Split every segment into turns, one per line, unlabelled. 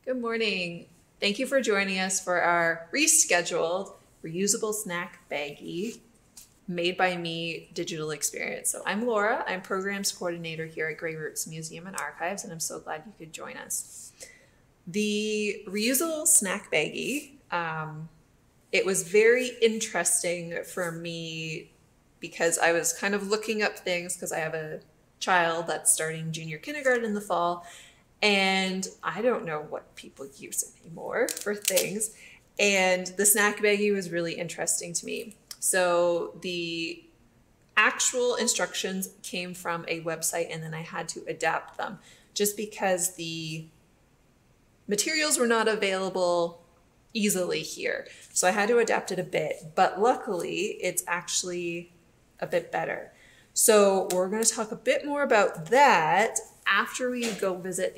Good morning. Thank you for joining us for our rescheduled reusable snack baggie made by me digital experience. So I'm Laura. I'm programs coordinator here at Grey Roots Museum and Archives, and I'm so glad you could join us. The reusable snack baggie, it was very interesting for me because I was kind of looking up things because I have a child that's starting junior kindergarten in the fall. And I don't know what people use anymore for things. And the snack baggie was really interesting to me. So the actual instructions came from a website and then I had to adapt them just because the materials were not available easily here. So I had to adapt it a bit, but luckily it's actually a bit better. So we're going to talk a bit more about that after we go visit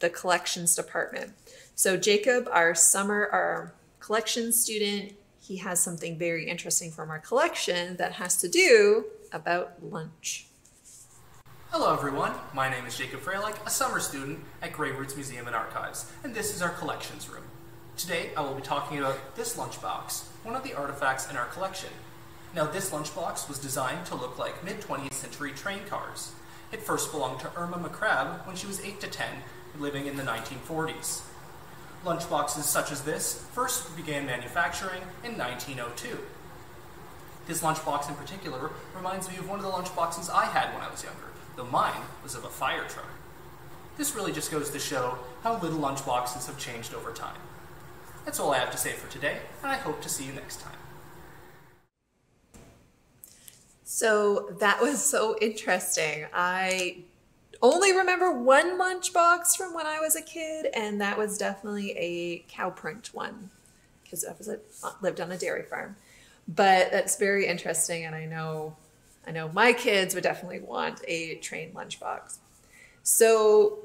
the collections department. So Jacob, our collections student, he has something very interesting from our collection that has to do about lunch.
Hello everyone, my name is Jacob Freilich, a summer student at Grey Roots Museum and Archives, and this is our collections room. Today I will be talking about this lunchbox, one of the artifacts in our collection. Now this lunchbox was designed to look like mid-20th century train cars. It first belonged to Irma McCrabb when she was 8 to 10, living in the 1940s. Lunchboxes such as this first began manufacturing in 1902. This lunchbox in particular reminds me of one of the lunchboxes I had when I was younger, though mine was of a fire truck. This really just goes to show how little lunchboxes have changed over time. That's all I have to say for today, and I hope to see you next time.
So that was so interesting. I only remember one lunchbox from when I was a kid, and that was definitely a cow print one because I lived on a dairy farm. But that's very interesting, and I know my kids would definitely want a train lunchbox. So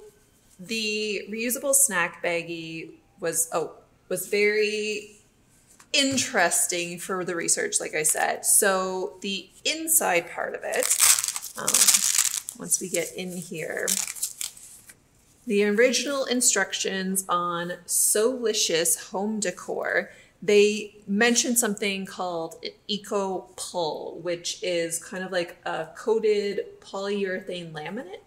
the reusable snack baggie was very interesting for the research, like I said. So the inside part of it, once we get in here, the original instructions on Solicious home decor, they mentioned something called an eco pull, which is kind of like a coated polyurethane laminate.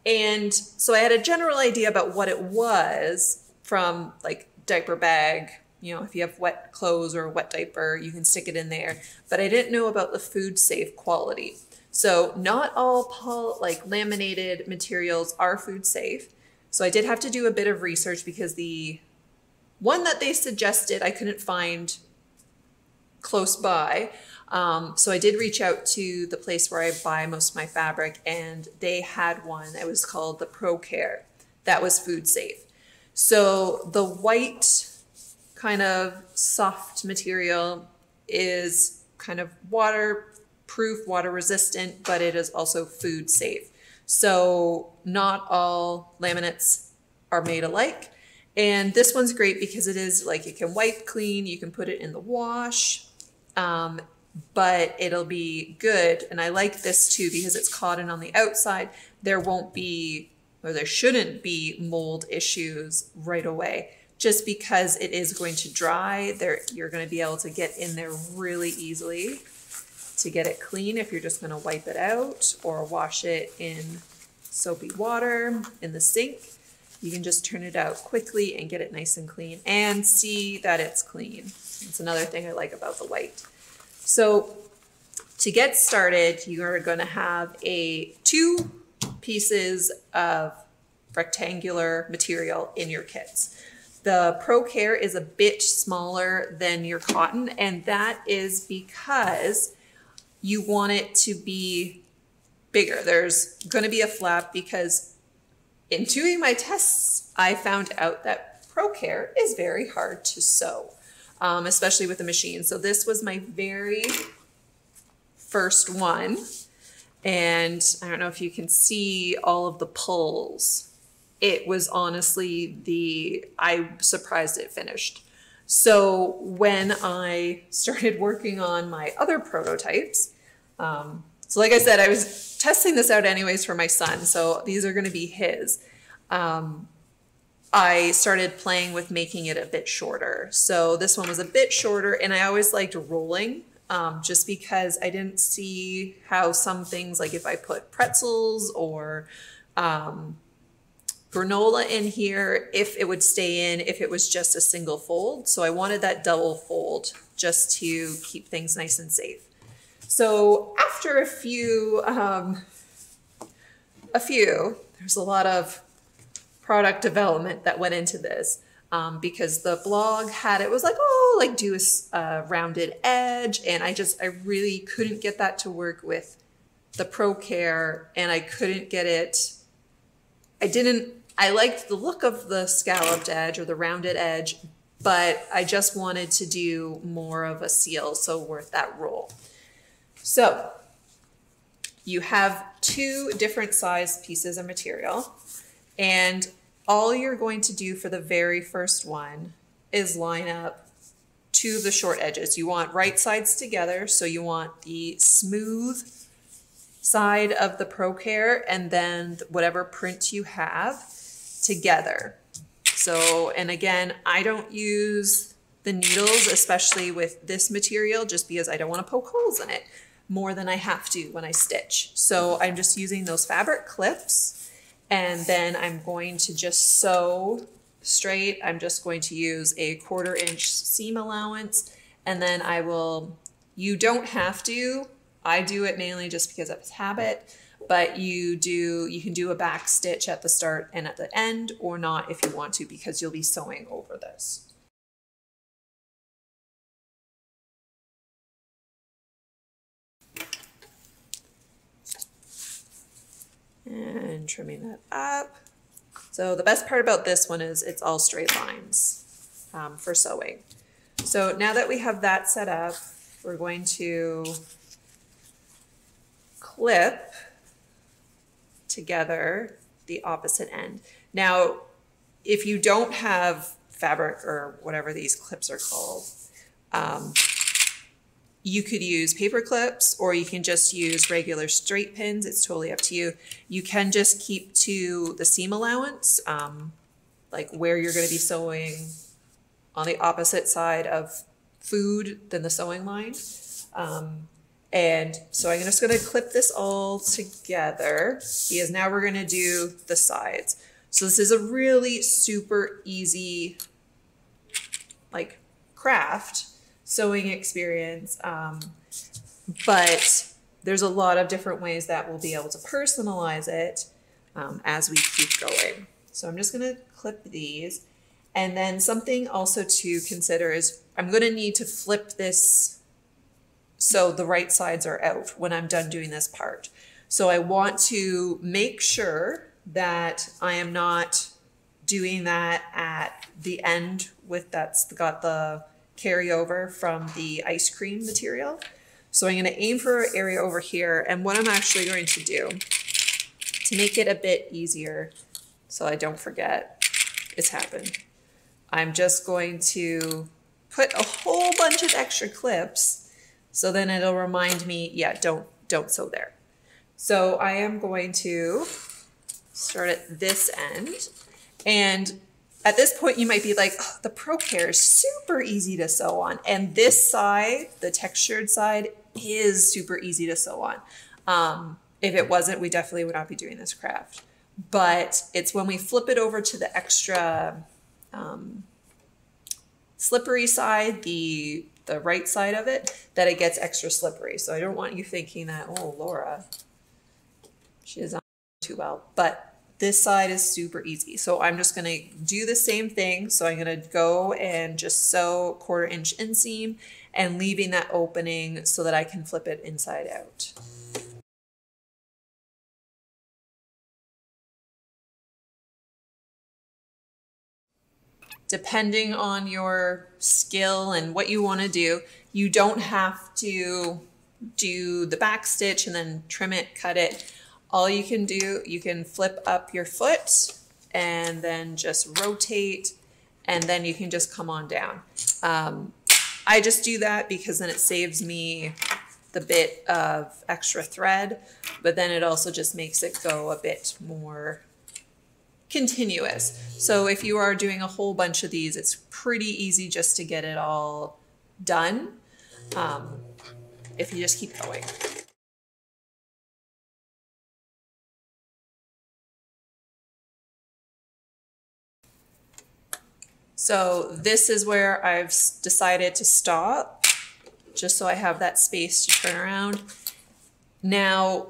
And so I had a general idea about what it was from like diaper bag. You know, if you have wet clothes or a wet diaper, you can stick it in there. But I didn't know about the food safe quality. So not all laminated materials are food safe. So I did have to do a bit of research because the one that they suggested I couldn't find close by. So I did reach out to the place where I buy most of my fabric, and they had one that was called the Pro Care that was food safe. So the white kind of soft material is kind of waterproof, water resistant, but it is also food safe. So not all laminates are made alike. And this one's great because it is like, it can wipe clean, you can put it in the wash, but it'll be good. And I like this too because it's cotton on the outside. There won't be, or there shouldn't be, mold issues right away. Just because it is going to dry, you're going to be able to get in there really easily to get it clean if you're just going to wipe it out or wash it in soapy water in the sink. You can just turn it out quickly and get it nice and clean and see that it's clean. It's another thing I like about the white. So to get started, you are going to have two pieces of rectangular material in your kits. The Pro Care is a bit smaller than your cotton, and that is because you want it to be bigger. There's going to be a flap because in doing my tests, I found out that Pro Care is very hard to sew, especially with the machine. So this was my very first one, and I don't know if you can see all of the pulls. It was honestly I'm surprised it finished. So when I started working on my other prototypes, so like I said, I was testing this out anyways for my son. So these are going to be his. I started playing with making it a bit shorter. So this one was a bit shorter, and I always liked rolling just because I didn't see how some things, like if I put pretzels or granola in here, if it would stay in, if it was just a single fold. So I wanted that double fold just to keep things nice and safe. So after a few, there's a lot of product development that went into this because the blog had, it was like, oh, like do a rounded edge. And I really couldn't get that to work with the Pro Care, and I couldn't get it. I liked the look of the scalloped edge or the rounded edge, but I just wanted to do more of a seal, so worth that roll. So you have 2 different size pieces of material, and all you're going to do for the very first one is line up 2 of the short edges. You want right sides together, so you want the smooth side of the Pro Care and then whatever print you have together. So, and again, I don't use the needles, especially with this material, just because I don't want to poke holes in it more than I have to when I stitch. So I'm just using those fabric clips, and then I'm going to just sew straight. I'm just going to use a 1/4 inch seam allowance, and then you don't have to, I do it mainly just because of habit, but you can do a back stitch at the start and at the end, or not if you want to, because you'll be sewing over this. And trimming that up. So the best part about this one is it's all straight lines for sewing. So now that we have that set up, we're going to clip together the opposite end. Now, if you don't have fabric or whatever these clips are called, you could use paper clips, or you can just use regular straight pins. It's totally up to you. You can just keep to the seam allowance, like where you're going to be sewing on the opposite side of food than the sewing line. And so I'm just going to clip this all together, because now we're going to do the sides. So this is a really super easy like craft sewing experience, but there's a lot of different ways that we'll be able to personalize it as we keep going. So I'm just going to clip these. And then something also to consider is I'm going to need to flip this so the right sides are out when I'm done doing this part. So I want to make sure that I am not doing that at the end that's got the carryover from the ice cream material. So I'm going to aim for an area over here. And what I'm actually going to do to make it a bit easier, so I don't forget it's happened, I'm just going to put a whole bunch of extra clips, so then it'll remind me, yeah, don't sew there. So I am going to start at this end, and at this point, you might be like, oh, the Pro Care is super easy to sew on. And this side, the textured side, is super easy to sew on. If it wasn't, we definitely would not be doing this craft. But it's when we flip it over to the extra slippery side, the right side of it, that it gets extra slippery. So I don't want you thinking that, oh, Laura, she is not too well. But this side is super easy. So I'm just gonna do the same thing. So I'm gonna go and just sew 1/4 inch inseam and leaving that opening so that I can flip it inside out. Depending on your skill and what you wanna do, you don't have to do the back stitch and then trim it, cut it. All you can do, you can flip up your foot and then just rotate, and then you can just come on down. I just do that because then it saves me the bit of extra thread, but then it also just makes it go a bit more continuous. So if you are doing a whole bunch of these, it's pretty easy just to get it all done if you just keep going. So this is where I've decided to stop, just so I have that space to turn around. Now,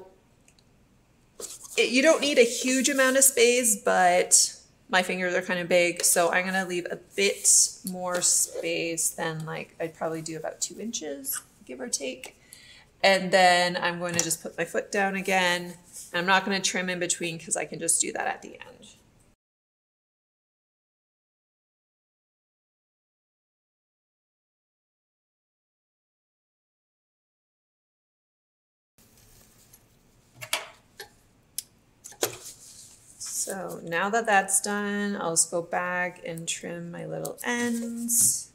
you don't need a huge amount of space, but my fingers are kind of big, so I'm gonna leave a bit more space than, like, I'd probably do about 2 inches, give or take. And then I'm going to just put my foot down again. I'm not gonna trim in between because I can just do that at the end. So now that that's done, I'll just go back and trim my little ends.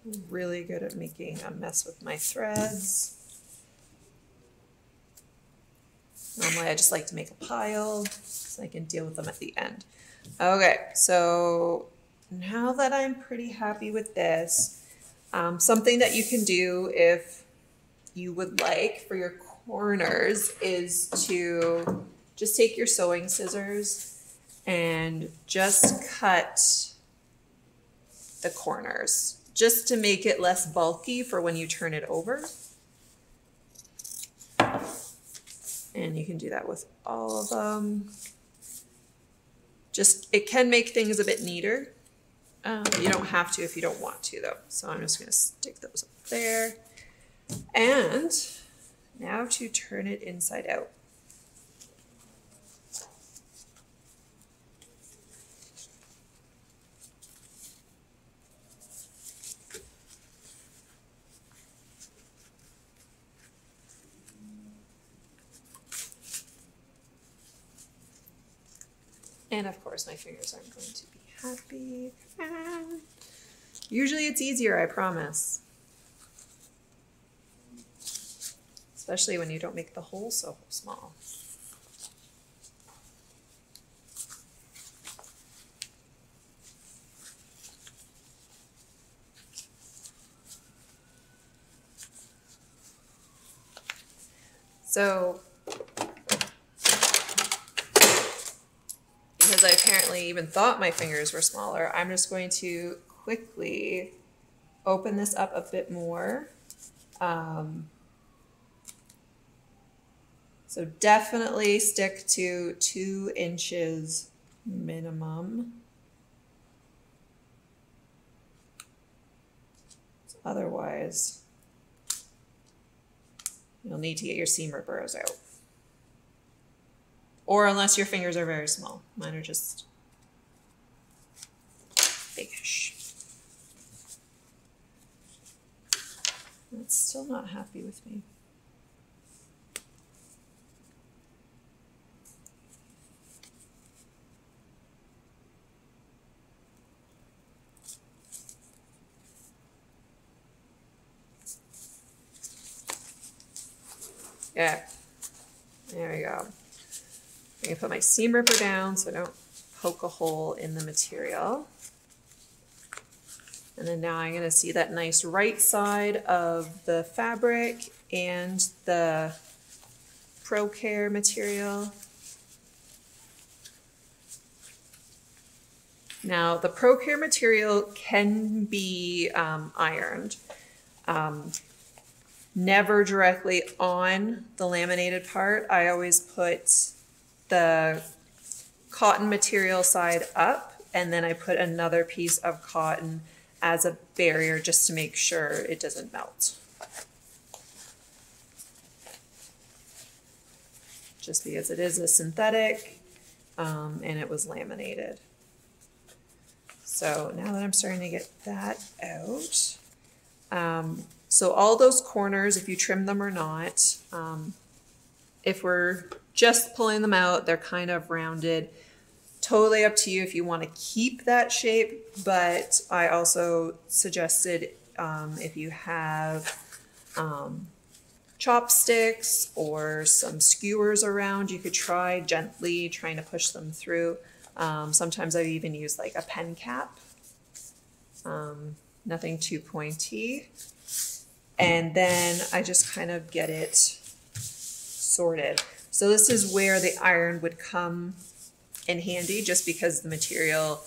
I'm really good at making a mess with my threads. Normally I just like to make a pile so I can deal with them at the end. Okay, so now that I'm pretty happy with this, something that you can do if you would like for your corners is to just take your sewing scissors and just cut the corners just to make it less bulky for when you turn it over. And you can do that with all of them. Just, it can make things a bit neater. You don't have to if you don't want to though. So I'm just gonna stick those up there. And now to turn it inside out. And of course my fingers aren't going to be happy. Usually it's easier, I promise. Especially when you don't make the hole so small. So, because I apparently even thought my fingers were smaller, I'm just going to quickly open this up a bit more. So definitely stick to 2 inches minimum. Otherwise, you'll need to get your seam rippers out. Or unless your fingers are very small. Mine are just big-ish. It's still not happy with me. Yeah, there we go. I'm gonna put my seam ripper down so I don't poke a hole in the material. And then now I'm gonna see that nice right side of the fabric and the Pro Care material. Now the Pro Care material can be ironed. Never directly on the laminated part. I always put the cotton material side up and then I put another piece of cotton as a barrier just to make sure it doesn't melt. Just because it is a synthetic and it was laminated. So now that I'm starting to get that out, so all those corners, if you trim them or not, if we're just pulling them out, they're kind of rounded. Totally up to you if you want to keep that shape, but I also suggested if you have chopsticks or some skewers around, you could try gently trying to push them through. Sometimes I've even used like a pen cap. Nothing too pointy. And then I just kind of get it sorted. So this is where the iron would come in handy, just because the material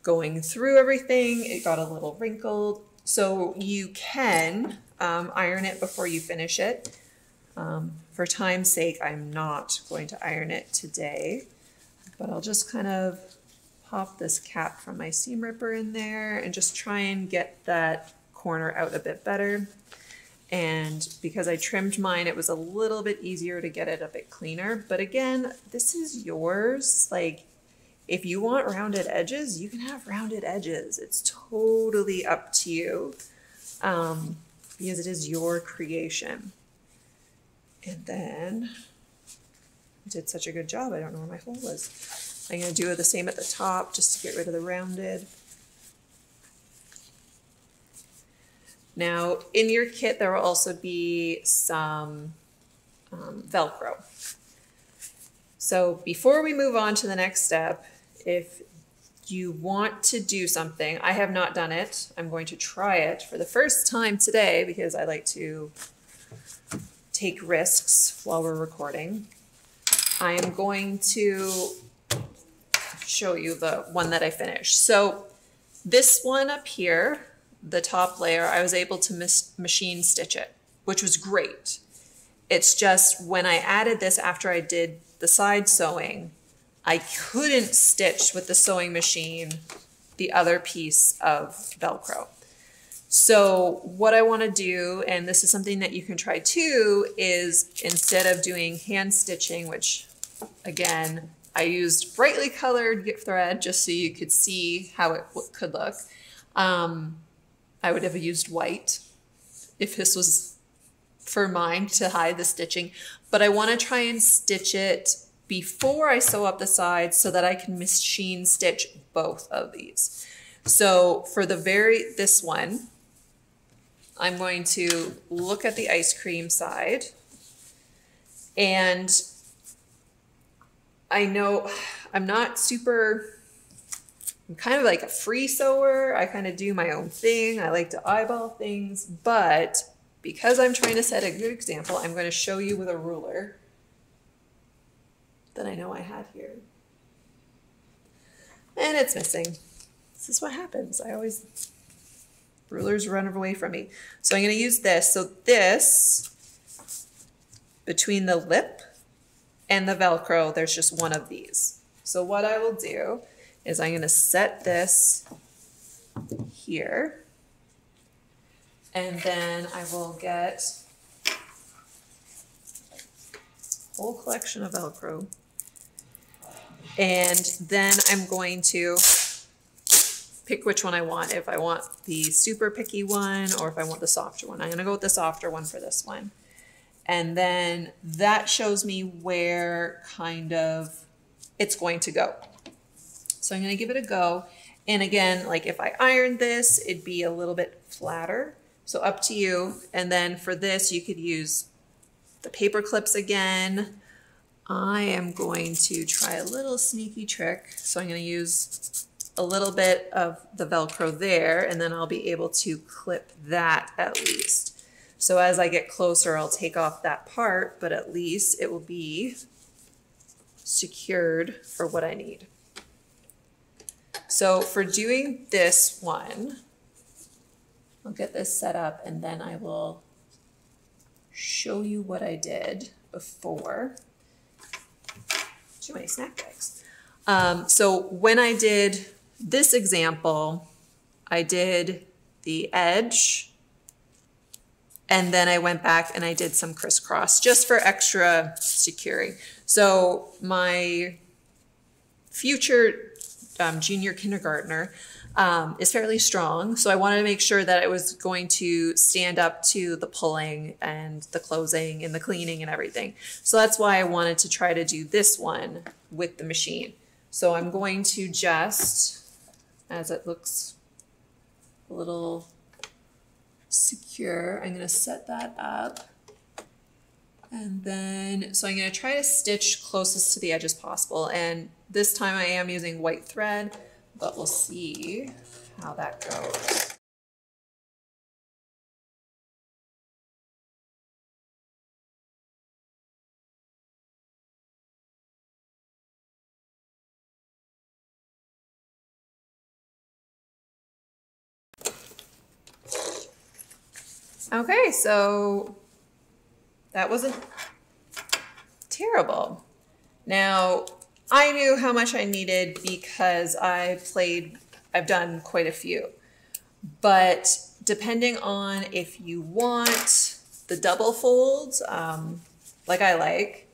going through everything, it got a little wrinkled. So you can iron it before you finish it. For time's sake, I'm not going to iron it today, but I'll just kind of pop this cap from my seam ripper in there and just try and get that corner out a bit better. And because I trimmed mine, it was a little bit easier to get it a bit cleaner. But again, this is yours. Like, if you want rounded edges, you can have rounded edges. It's totally up to you, because it is your creation. And then I did such a good job. I don't know where my hole was. I'm going to do the same at the top just to get rid of the rounded. Now, in your kit, there will also be some Velcro. So before we move on to the next step, if you want to do something, I have not done it. I'm going to try it for the first time today because I like to take risks while we're recording. I am going to show you the one that I finished. So this one up here, the top layer, I was able to machine stitch it, which was great. It's just when I added this after I did the side sewing, I couldn't stitch with the sewing machine the other piece of Velcro. So what I want to do, and this is something that you can try too, is instead of doing hand stitching, which again, I used brightly colored thread just so you could see how it could look. I would have used white if this was for mine to hide the stitching, but I want to try and stitch it before I sew up the sides so that I can machine stitch both of these. So for this one, I'm going to look at the ice cream side, and I know I'm not I'm kind of like a free sewer. I kind of do my own thing. I like to eyeball things, but because I'm trying to set a good example, I'm going to show you with a ruler that I know I had here. And it's missing. This is what happens. Rulers run away from me. So I'm going to use this. So this, between the lip and the Velcro, there's just one of these. So what I will do is I'm going to set this here, and then I will get a whole collection of Velcro, and then I'm going to pick which one I want, if I want the super picky one or if I want the softer one. I'm going to go with the softer one for this one. And then that shows me where kind of it's going to go. So I'm going to give it a go. And again, like if I ironed this, it'd be a little bit flatter. So up to you. And then for this, you could use the paper clips again. I am going to try a little sneaky trick. So I'm going to use a little bit of the Velcro there, and then I'll be able to clip that at least. So as I get closer, I'll take off that part, but at least it will be secured for what I need. So for doing this one, I'll get this set up and then I will show you what I did before. Too many snack bags. So when I did this example, I did the edge and then I went back and I did some crisscross just for extra securing. So my future junior kindergartner is fairly strong. So I wanted to make sure that it was going to stand up to the pulling and the closing and the cleaning and everything. So that's why I wanted to try to do this one with the machine. So I'm going to just, as it looks a little secure, I'm going to set that up And then, so I'm going to try to stitch closest to the edge as possible. And this time I am using white thread, but we'll see how that goes. Okay, so that wasn't terrible. Now, I knew how much I needed because I've done quite a few. But depending on if you want the double folds, like I like,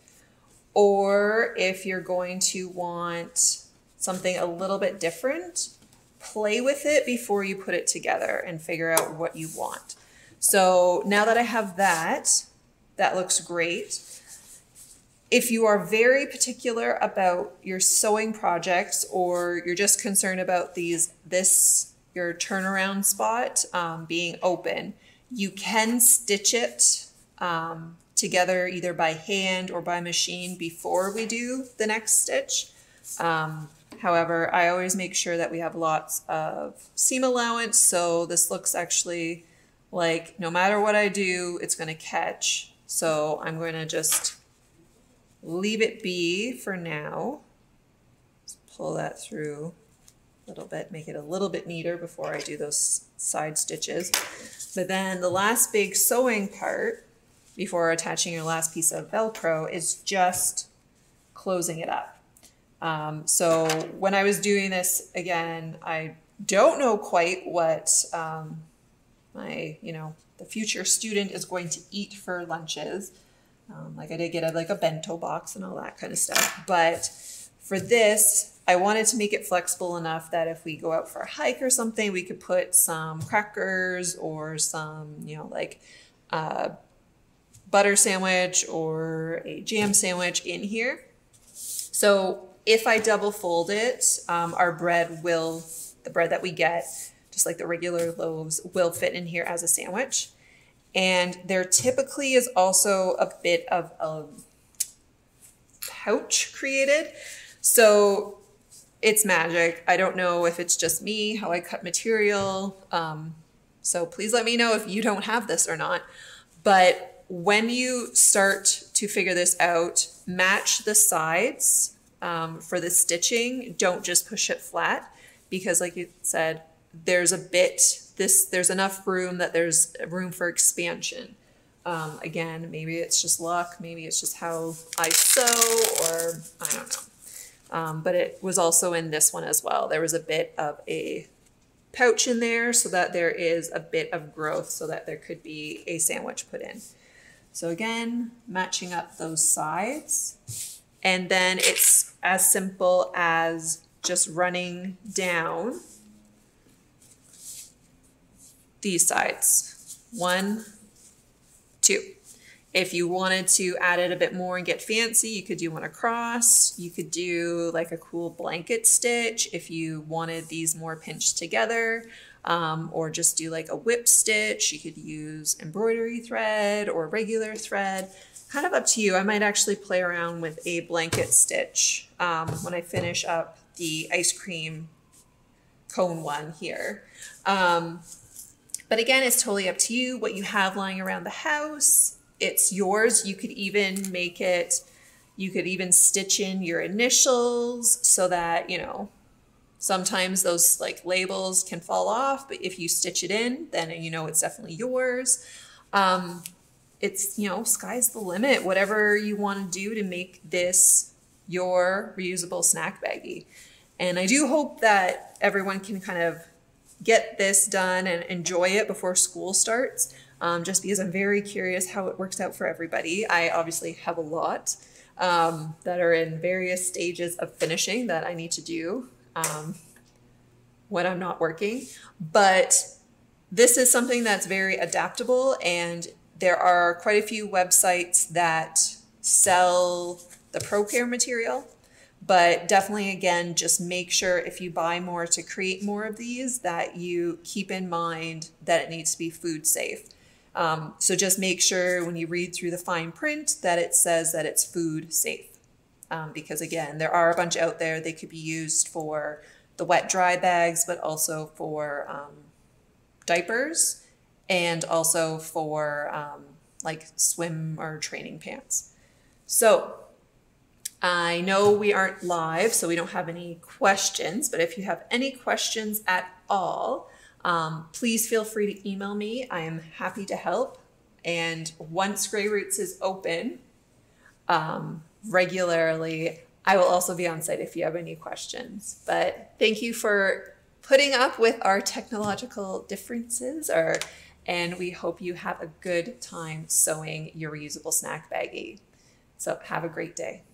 or if you're going to want something a little bit different, play with it before you put it together and figure out what you want. So now that I have that, that looks great. If you are very particular about your sewing projects, or you're just concerned about your turnaround spot being open, you can stitch it together either by hand or by machine before we do the next stitch. However, I always make sure that we have lots of seam allowance, so this looks actually like no matter what I do, it's going to catch. So I'm going to just leave it be for now. Just pull that through a little bit, make it a little bit neater before I do those side stitches. But then the last big sewing part before attaching your last piece of Velcro is just closing it up. So when I was doing this, again, I don't know quite what the future student is going to eat for lunches. Like I did get a bento box and all that kind of stuff. But for this, I wanted to make it flexible enough that if we go out for a hike or something, we could put some crackers or some, butter sandwich or a jam sandwich in here. So if I double fold it, the bread that we get, just like the regular loaves, will fit in here as a sandwich. And there typically is also a bit of a pouch created. So it's magic. I don't know if it's just me, how I cut material. So please let me know if you don't have this or not. But when you start to figure this out, match the sides for the stitching. Don't just push it flat, because like you said, there's enough room that there's room for expansion. Again, maybe it's just luck, maybe it's just how I sew, or I don't know. But it was also in this one as well. There was a bit of a pouch in there so that there is a bit of growth so that there could be a sandwich put in. So again, matching up those sides. And then it's as simple as just running down these sides. 1, 2. If you wanted to add it a bit more and get fancy, you could do one across. You could do like a cool blanket stitch if you wanted these more pinched together, or just do like a whip stitch. You could use embroidery thread or regular thread. Kind of up to you. I might actually play around with a blanket stitch when I finish up the ice cream cone one here. But again, it's totally up to you what you have lying around the house. It's yours. You could even stitch in your initials so that, sometimes those like labels can fall off, but if you stitch it in, then it's definitely yours. It's, sky's the limit, whatever you want to do to make this your reusable snack baggie. And I do hope that everyone can kind of get this done and enjoy it before school starts, just because I'm very curious how it works out for everybody. I obviously have a lot that are in various stages of finishing that I need to do when I'm not working. But this is something that's very adaptable, and there are quite a few websites that sell the Pro Care material. But definitely, again, just make sure if you buy more to create more of these, that you keep in mind that it needs to be food safe. So just make sure when you read through the fine print that it says that it's food safe. Because again, there are a bunch out there. They could be used for the wet dry bags, but also for diapers and also for like swim or training pants. So I know we aren't live, so we don't have any questions, but if you have any questions at all, please feel free to email me. I am happy to help. And once Grey Roots is open regularly, I will also be on site if you have any questions. But thank you for putting up with our technological differences, and we hope you have a good time sewing your reusable snack baggie. So have a great day.